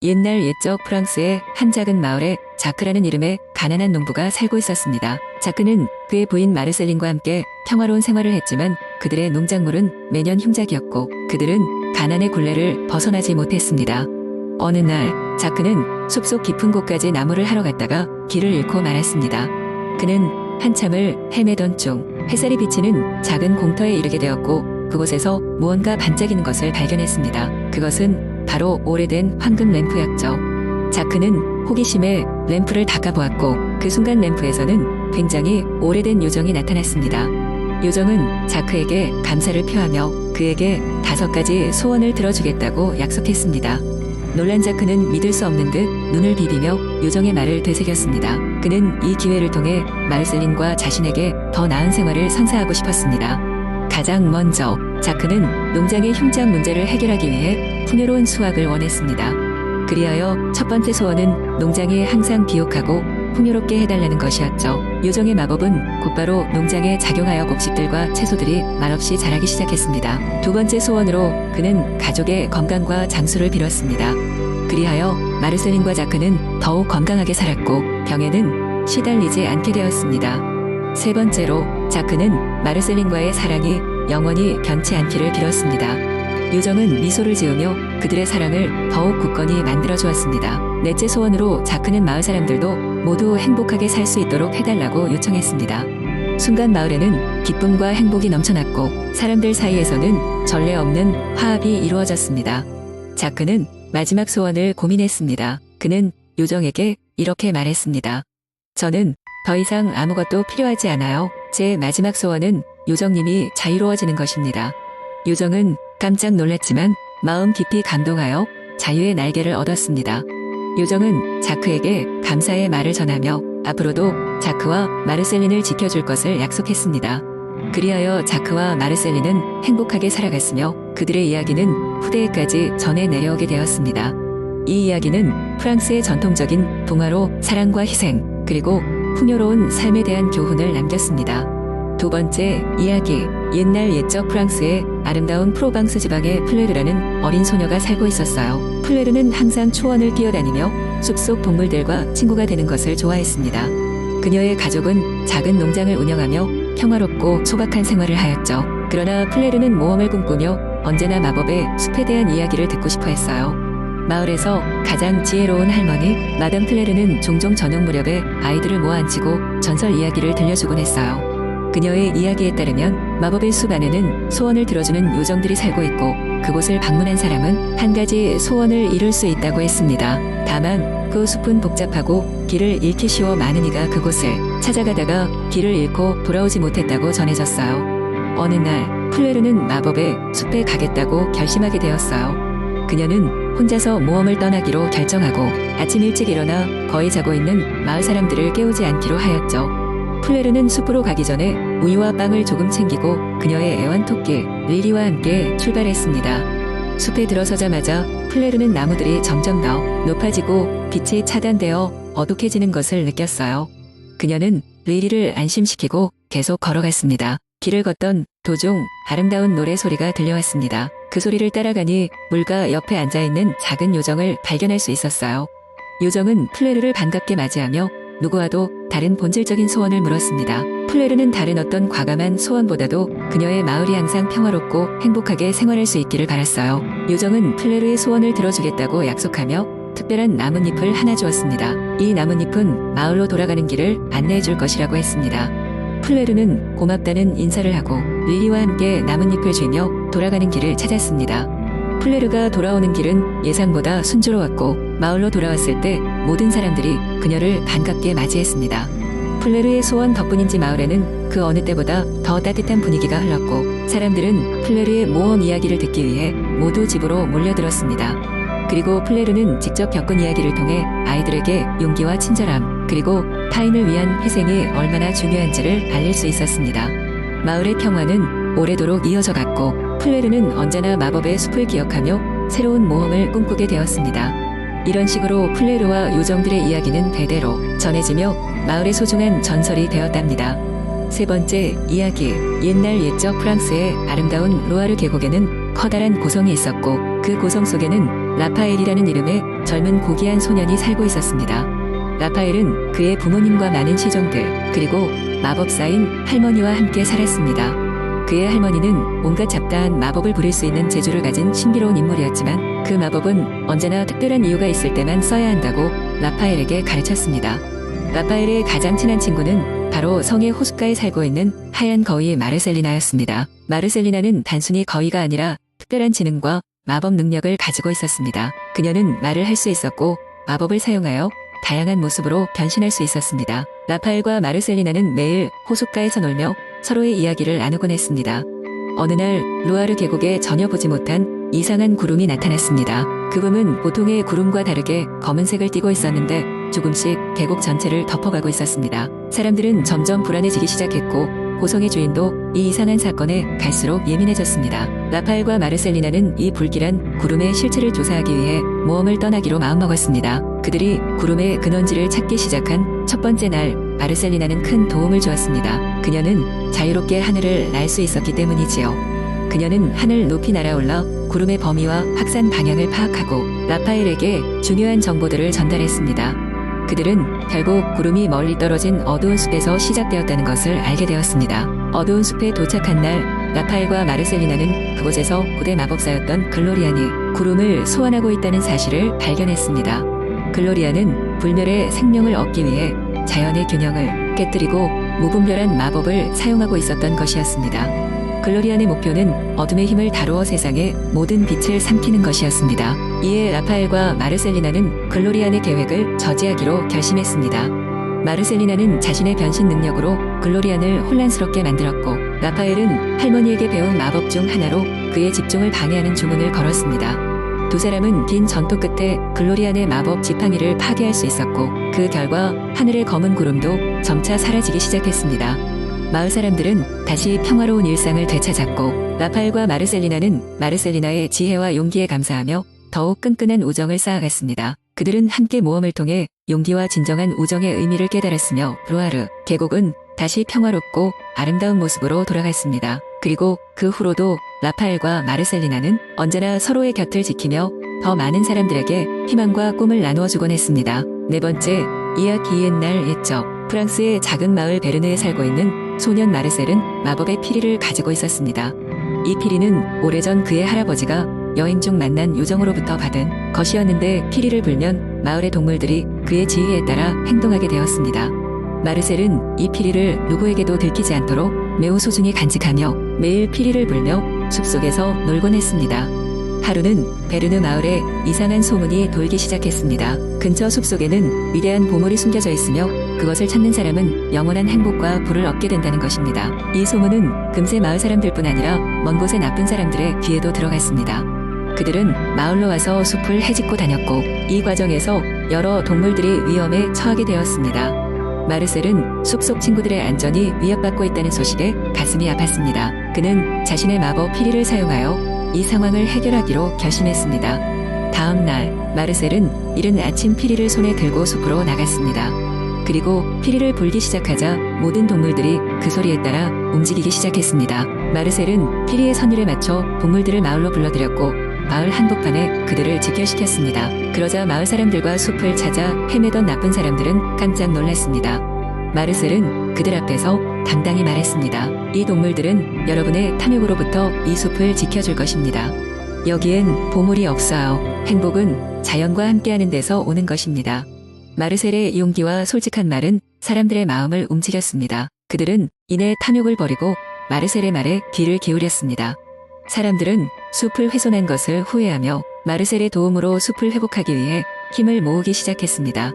옛날 옛적 프랑스의 한 작은 마을에 자크라는 이름의 가난한 농부가 살고 있었습니다. 자크는 그의 부인 마르셀린과 함께 평화로운 생활을 했지만 그들의 농작물은 매년 흉작이었고 그들은 가난의 굴레를 벗어나지 못했습니다. 어느 날 자크는 숲속 깊은 곳까지 나무를 하러 갔다가 길을 잃고 말았습니다. 그는 한참을 헤매던 중 햇살이 비치는 작은 공터에 이르게 되었고 그곳에서 무언가 반짝이는 것을 발견했습니다. 그것은 바로 오래된 황금 램프였죠. 자크는 호기심에 램프를 닦아보았고 그 순간 램프에서는 굉장히 오래된 요정이 나타났습니다. 요정은 자크에게 감사를 표하며 그에게 5가지 소원을 들어주겠다고 약속했습니다. 놀란 자크는 믿을 수 없는 듯 눈을 비비며 요정의 말을 되새겼습니다. 그는 이 기회를 통해 마르셀린과 자신에게 더 나은 생활을 선사하고 싶었습니다. 가장 먼저 자크는 농장의 흉작 문제를 해결하기 위해 풍요로운 수확을 원했습니다. 그리하여 첫 번째 소원은 농장이 항상 비옥하고 풍요롭게 해달라는 것이었죠. 요정의 마법은 곧바로 농장에 작용하여 곡식들과 채소들이 말없이 자라기 시작했습니다. 두 번째 소원으로 그는 가족의 건강과 장수를 빌었습니다. 그리하여 마르셀린과 자크는 더욱 건강하게 살았고 병에는 시달리지 않게 되었습니다. 세 번째로 자크는 마르셀린과의 사랑이 영원히 변치 않기를 빌었습니다. 요정은 미소를 지으며 그들의 사랑을 더욱 굳건히 만들어 주었습니다. 넷째 소원으로 자크는 마을 사람들도 모두 행복하게 살 수 있도록 해달라고 요청했습니다. 순간 마을에는 기쁨과 행복이 넘쳐났고 사람들 사이에서는 전례 없는 화합이 이루어졌습니다. 자크는 마지막 소원을 고민했습니다. 그는 요정에게 이렇게 말했습니다. 저는 더 이상 아무것도 필요하지 않아요. 제 마지막 소원은 요정님이 자유로워지는 것입니다. 요정은 깜짝 놀랐지만 마음 깊이 감동하여 자유의 날개를 얻었습니다. 요정은 자크에게 감사의 말을 전하며 앞으로도 자크와 마르셀린을 지켜줄 것을 약속했습니다. 그리하여 자크와 마르셀린은 행복하게 살아갔으며 그들의 이야기는 후대에까지 전해 내려오게 되었습니다. 이 이야기는 프랑스의 전통적인 동화로 사랑과 희생 그리고 풍요로운 삶에 대한 교훈을 남겼습니다. 두 번째 이야기, 옛날 옛적 프랑스의 아름다운 프로방스 지방에 플레르라는 어린 소녀가 살고 있었어요. 플레르는 항상 초원을 뛰어다니며 숲속 동물들과 친구가 되는 것을 좋아했습니다. 그녀의 가족은 작은 농장을 운영하며 평화롭고 소박한 생활을 하였죠. 그러나 플레르는 모험을 꿈꾸며 언제나 마법의 숲에 대한 이야기를 듣고 싶어 했어요. 마을에서 가장 지혜로운 할머니 마담 플레르는 종종 저녁 무렵에 아이들을 모아 앉히고 전설 이야기를 들려주곤 했어요. 그녀의 이야기에 따르면 마법의 숲 안에는 소원을 들어주는 요정들이 살고 있고 그곳을 방문한 사람은 한 가지 소원을 이룰 수 있다고 했습니다. 다만 그 숲은 복잡하고 길을 잃기 쉬워 많은 이가 그곳을 찾아가다가 길을 잃고 돌아오지 못했다고 전해졌어요. 어느 날 플레르는 마법의 숲에 가겠다고 결심하게 되었어요. 그녀는 혼자서 모험을 떠나기로 결정하고 아침 일찍 일어나 거의 자고 있는 마을 사람들을 깨우지 않기로 하였죠. 플레르는 숲으로 가기 전에 우유와 빵을 조금 챙기고 그녀의 애완토끼 리리와 함께 출발했습니다. 숲에 들어서자마자 플레르는 나무들이 점점 더 높아지고 빛이 차단되어 어둑해지는 것을 느꼈어요. 그녀는 리리를 안심시키고 계속 걸어갔습니다. 길을 걷던 도중 아름다운 노래 소리가 들려왔습니다. 그 소리를 따라가니 물가 옆에 앉아있는 작은 요정을 발견할 수 있었어요. 요정은 플레르를 반갑게 맞이하며 누구와도 다른 본질적인 소원을 물었습니다. 플레르는 다른 어떤 과감한 소원보다도 그녀의 마을이 항상 평화롭고 행복하게 생활할 수 있기를 바랐어요. 요정은 플레르의 소원을 들어주겠다고 약속하며 특별한 나뭇잎을 하나 주었습니다. 이 나뭇잎은 마을로 돌아가는 길을 안내해 줄 것이라고 했습니다. 플레르는 고맙다는 인사를 하고 릴리와 함께 나뭇잎을 쥐며 돌아가는 길을 찾았습니다. 플레르가 돌아오는 길은 예상보다 순조로웠고 마을로 돌아왔을 때 모든 사람들이 그녀를 반갑게 맞이했습니다. 플레르의 소원 덕분인지 마을에는 그 어느 때보다 더 따뜻한 분위기가 흘렀고 사람들은 플레르의 모험 이야기를 듣기 위해 모두 집으로 몰려들었습니다. 그리고 플레르는 직접 겪은 이야기를 통해 아이들에게 용기와 친절함 그리고 타인을 위한 희생이 얼마나 중요한지를 알릴 수 있었습니다. 마을의 평화는 오래도록 이어져 갔고 플레르는 언제나 마법의 숲을 기억하며 새로운 모험을 꿈꾸게 되었습니다. 이런 식으로 플레르와 요정들의 이야기는 대대로 전해지며 마을의 소중한 전설이 되었답니다. 세 번째 이야기, 옛날 옛적 프랑스의 아름다운 로아르 계곡에는 커다란 고성이 있었고 그 고성 속에는 라파엘이라는 이름의 젊은 고귀한 소년이 살고 있었습니다. 라파엘은 그의 부모님과 많은 시종들, 그리고 마법사인 할머니와 함께 살았습니다. 그의 할머니는 온갖 잡다한 마법을 부릴 수 있는 재주를 가진 신비로운 인물이었지만 그 마법은 언제나 특별한 이유가 있을 때만 써야 한다고 라파엘에게 가르쳤습니다. 라파엘의 가장 친한 친구는 바로 성의 호숫가에 살고 있는 하얀 거위 마르셀리나였습니다. 마르셀리나는 단순히 거위가 아니라 특별한 지능과 마법 능력을 가지고 있었습니다. 그녀는 말을 할 수 있었고 마법을 사용하여 다양한 모습으로 변신할 수 있었습니다. 라파엘과 마르셀리나는 매일 호숫가에서 놀며 서로의 이야기를 나누곤 했습니다. 어느 날 루아르 계곡에 전혀 보지 못한 이상한 구름이 나타났습니다. 그 구름은 보통의 구름과 다르게 검은색을 띠고 있었는데 조금씩 계곡 전체를 덮어가고 있었습니다. 사람들은 점점 불안해지기 시작했고 고성의 주인도 이 이상한 사건에 갈수록 예민해졌습니다. 라파엘과 마르셀리나는 이 불길한 구름의 실체를 조사하기 위해 모험을 떠나기로 마음먹었습니다. 그들이 구름의 근원지를 찾기 시작한 첫 번째 날, 마르셀리나는 큰 도움을 주었습니다. 그녀는 자유롭게 하늘을 날 수 있었기 때문이지요. 그녀는 하늘 높이 날아올라 구름의 범위와 확산 방향을 파악하고 라파엘에게 중요한 정보들을 전달했습니다. 그들은 결국 구름이 멀리 떨어진 어두운 숲에서 시작되었다는 것을 알게 되었습니다. 어두운 숲에 도착한 날, 라파엘과 마르셀리나는 그곳에서 고대 마법사였던 글로리안이 구름을 소환하고 있다는 사실을 발견했습니다. 글로리안은 불멸의 생명을 얻기 위해 자연의 균형을 깨뜨리고 무분별한 마법을 사용하고 있었던 것이었습니다. 글로리안의 목표는 어둠의 힘을 다루어 세상의 모든 빛을 삼키는 것이었습니다. 이에 라파엘과 마르셀리나는 글로리안의 계획을 저지하기로 결심했습니다. 마르셀리나는 자신의 변신 능력으로 글로리안을 혼란스럽게 만들었고 라파엘은 할머니에게 배운 마법 중 하나로 그의 집중을 방해하는 주문을 걸었습니다. 두 사람은 긴 전투 끝에 글로리안의 마법 지팡이를 파괴할 수 있었고 그 결과 하늘의 검은 구름도 점차 사라지기 시작했습니다. 마을 사람들은 다시 평화로운 일상을 되찾았고 라파엘과 마르셀리나는 마르셀리나의 지혜와 용기에 감사하며 더욱 끈끈한 우정을 쌓아갔습니다. 그들은 함께 모험을 통해 용기와 진정한 우정의 의미를 깨달았으며 루아르 계곡은 다시 평화롭고 아름다운 모습으로 돌아갔습니다. 그리고 그 후로도 라파엘과 마르셀리나는 언제나 서로의 곁을 지키며 더 많은 사람들에게 희망과 꿈을 나누어주곤 했습니다. 네 번째, 이야기 옛날 옛적 프랑스의 작은 마을 베르느에 살고 있는 소년 마르셀은 마법의 피리를 가지고 있었습니다. 이 피리는 오래전 그의 할아버지가 여행 중 만난 요정으로부터 받은 것이었는데 피리를 불면 마을의 동물들이 그의 지휘에 따라 행동하게 되었습니다. 마르셀은 이 피리를 누구에게도 들키지 않도록 매우 소중히 간직하며 매일 피리를 불며 숲속에서 놀곤 했습니다. 하루는 베르느 마을에 이상한 소문이 돌기 시작했습니다. 근처 숲속에는 위대한 보물이 숨겨져 있으며 그것을 찾는 사람은 영원한 행복과 부를 얻게 된다는 것입니다. 이 소문은 금세 마을 사람들뿐 아니라 먼 곳의 나쁜 사람들의 귀에도 들어갔습니다. 그들은 마을로 와서 숲을 헤집고 다녔고 이 과정에서 여러 동물들이 위험에 처하게 되었습니다. 마르셀은 숲속 친구들의 안전이 위협받고 있다는 소식에 가슴이 아팠습니다. 그는 자신의 마법 피리를 사용하여 이 상황을 해결하기로 결심했습니다. 다음 날 마르셀은 이른 아침 피리를 손에 들고 숲으로 나갔습니다. 그리고 피리를 불기 시작하자 모든 동물들이 그 소리에 따라 움직이기 시작했습니다. 마르셀은 피리의 선율에 맞춰 동물들을 마을로 불러들였고 마을 한복판에 그들을 집결시켰습니다. 그러자 마을 사람들과 숲을 찾아 헤매던 나쁜 사람들은 깜짝 놀랐습니다. 마르셀은 그들 앞에서 당당히 말했습니다. 이 동물들은 여러분의 탐욕으로부터 이 숲을 지켜줄 것입니다. 여기엔 보물이 없어요. 행복은 자연과 함께하는 데서 오는 것입니다. 마르셀의 용기와 솔직한 말은 사람들의 마음을 움직였습니다. 그들은 이내 탐욕을 버리고 마르셀의 말에 귀를 기울였습니다. 사람들은 숲을 훼손한 것을 후회하며 마르셀의 도움으로 숲을 회복하기 위해 힘을 모으기 시작했습니다.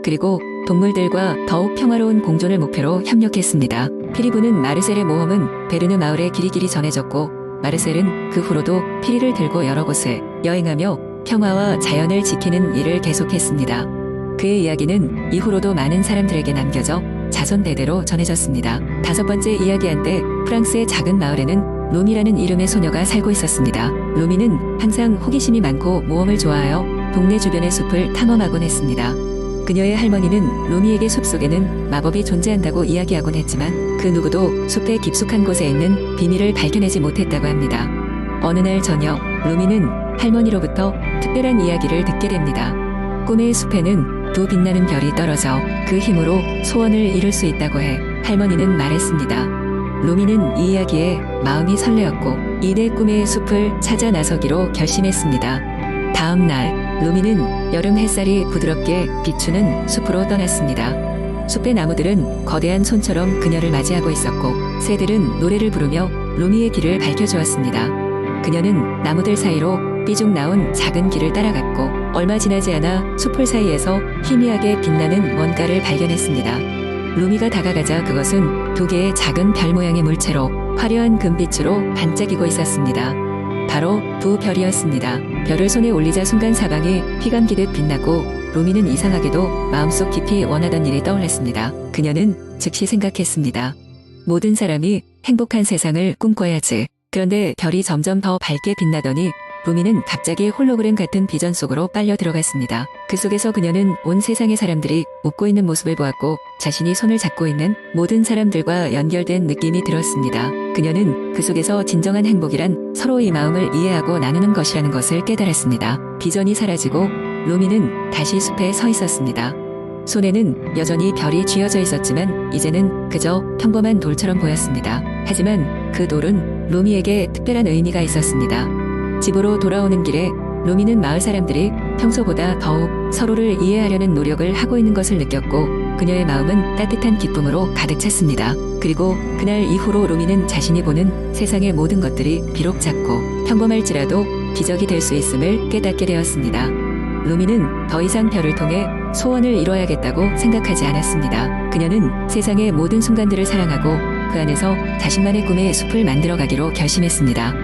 그리고 동물들과 더욱 평화로운 공존을 목표로 협력했습니다. 피리 부는 마르셀의 모험은 베르느 마을에 길이길이 전해졌고 마르셀은 그 후로도 피리를 들고 여러 곳을 여행하며 평화와 자연을 지키는 일을 계속했습니다. 그의 이야기는 이후로도 많은 사람들에게 남겨져 자손 대대로 전해졌습니다. 다섯 번째 이야기 한때 프랑스의 작은 마을에는 루미라는 이름의 소녀가 살고 있었습니다. 루미는 항상 호기심이 많고 모험을 좋아하여 동네 주변의 숲을 탐험하곤 했습니다. 그녀의 할머니는 루미에게 숲속에는 마법이 존재한다고 이야기하곤 했지만 그 누구도 숲의 깊숙한 곳에 있는 비밀을 발견하지 못했다고 합니다. 어느 날 저녁 루미는 할머니로부터 특별한 이야기를 듣게 됩니다. 꿈의 숲에는 두 빛나는 별이 떨어져 그 힘으로 소원을 이룰 수 있다고 해 할머니는 말했습니다. 루미는 이 이야기에 마음이 설레었고 이내 꿈의 숲을 찾아 나서기로 결심했습니다. 다음 날 루미는 여름 햇살이 부드럽게 비추는 숲으로 떠났습니다. 숲의 나무들은 거대한 손처럼 그녀를 맞이하고 있었고 새들은 노래를 부르며 루미의 길을 밝혀주었습니다. 그녀는 나무들 사이로 삐죽 나온 작은 길을 따라갔고 얼마 지나지 않아 숲풀 사이에서 희미하게 빛나는 뭔가를 발견했습니다. 루미가 다가가자 그것은 두 개의 작은 별 모양의 물체로 화려한 금빛으로 반짝이고 있었습니다. 바로 두 별이었습니다. 별을 손에 올리자 순간 사방이 피감기듯 빛나고 루미는 이상하게도 마음속 깊이 원하던 일이 떠올랐습니다. 그녀는 즉시 생각했습니다. 모든 사람이 행복한 세상을 꿈꿔야지. 그런데 별이 점점 더 밝게 빛나더니 루미는 갑자기 홀로그램 같은 비전 속으로 빨려 들어갔습니다. 그 속에서 그녀는 온 세상의 사람들이 웃고 있는 모습을 보았고 자신이 손을 잡고 있는 모든 사람들과 연결된 느낌이 들었습니다. 그녀는 그 속에서 진정한 행복이란 서로의 마음을 이해하고 나누는 것이라는 것을 깨달았습니다. 비전이 사라지고 루미는 다시 숲에 서 있었습니다. 손에는 여전히 별이 쥐어져 있었지만 이제는 그저 평범한 돌처럼 보였습니다. 하지만 그 돌은 루미에게 특별한 의미가 있었습니다. 집으로 돌아오는 길에 루미는 마을 사람들이 평소보다 더욱 서로를 이해하려는 노력을 하고 있는 것을 느꼈고 그녀의 마음은 따뜻한 기쁨으로 가득 찼습니다. 그리고 그날 이후로 루미는 자신이 보는 세상의 모든 것들이 비록 작고 평범할지라도 기적이 될 수 있음을 깨닫게 되었습니다. 루미는 더 이상 별을 통해 소원을 이뤄야겠다고 생각하지 않았습니다. 그녀는 세상의 모든 순간들을 사랑하고 그 안에서 자신만의 꿈의 숲을 만들어가기로 결심했습니다.